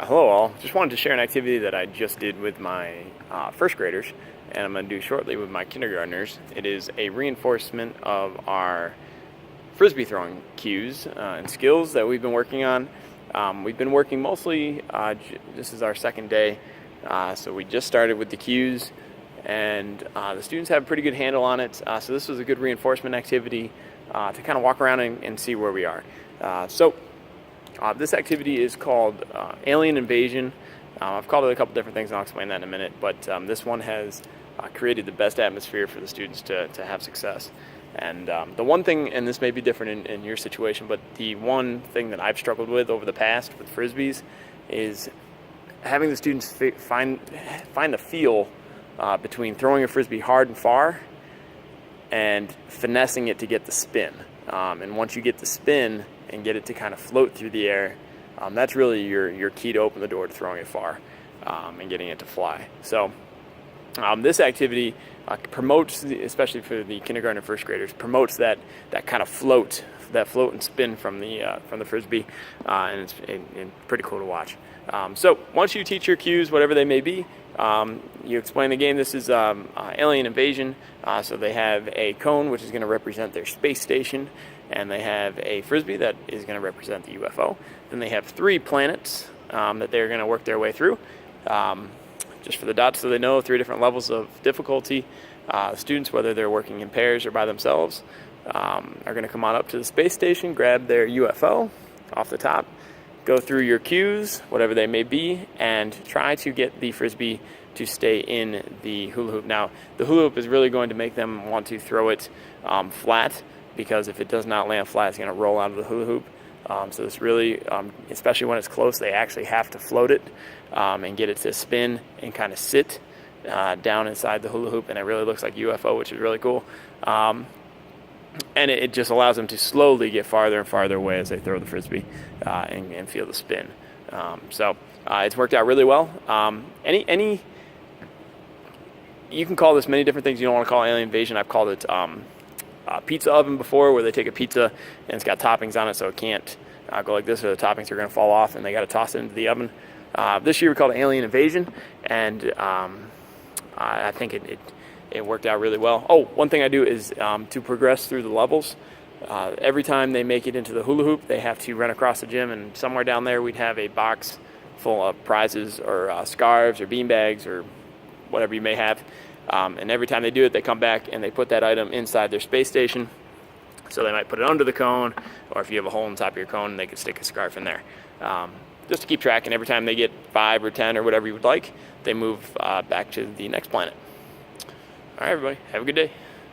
Hello all. Just wanted to share an activity that I just did with my first graders, and I'm going to do shortly with my kindergartners. It is a reinforcement of our Frisbee throwing cues and skills that we've been working on. We've been working mostly, this is our second day, so we just started with the cues, and the students have a pretty good handle on it, so this was a good reinforcement activity to kind of walk around and see where we are. This activity is called Alien Invasion. I've called it a couple different things, and I'll explain that in a minute, but this one has created the best atmosphere for the students to have success. And the one thing, and this may be different in your situation, but the one thing that I've struggled with over the past with Frisbees is having the students find the feel between throwing a Frisbee hard and far and finessing it to get the spin. And once you get the spin and get it to kind of float through the air, that's really your key to open the door to throwing it far and getting it to fly. So this activity promotes, especially for the kindergarten and first graders, promotes that kind of float and spin from the Frisbee, and it's pretty cool to watch. So once you teach your cues, whatever they may be, you explain the game. This is Alien Invasion, so they have a cone which is going to represent their space station, and they have a Frisbee that is going to represent the UFO. Then they have 3 planets that they're going to work their way through. Just for the dots, so they know 3 different levels of difficulty. Students, whether they're working in pairs or by themselves, are going to come on up to the space station, grab their UFO off the top, go through your cues, whatever they may be, and try to get the Frisbee to stay in the hula hoop. Now, the hula hoop is really going to make them want to throw it flat, because if it does not land flat, it's going to roll out of the hula hoop. So it's really, especially when it's close, they actually have to float it and get it to spin and kind of sit down inside the hula hoop, and it really looks like UFO, which is really cool. And it just allows them to slowly get farther and farther away as they throw the Frisbee and feel the spin. So it's worked out really well. You can call this many different things. You don't want to call it Alien Invasion. I've called it pizza oven before, where they take a pizza and it's got toppings on it, so it can't go like this, or the toppings are going to fall off and they got to toss it into the oven. This year we called it Alien Invasion, and I think it worked out really well. Oh, one thing I do is to progress through the levels. Every time they make it into the hula hoop, they have to run across the gym, and somewhere down there we'd have a box full of prizes or scarves or beanbags or whatever you may have. And every time they do it, they come back and they put that item inside their space station. So they might put it under the cone, or if you have a hole in the top of your cone, they could stick a scarf in there. Just to keep track, and every time they get 5 or 10 or whatever you would like, they move back to the next planet. All right, everybody, have a good day.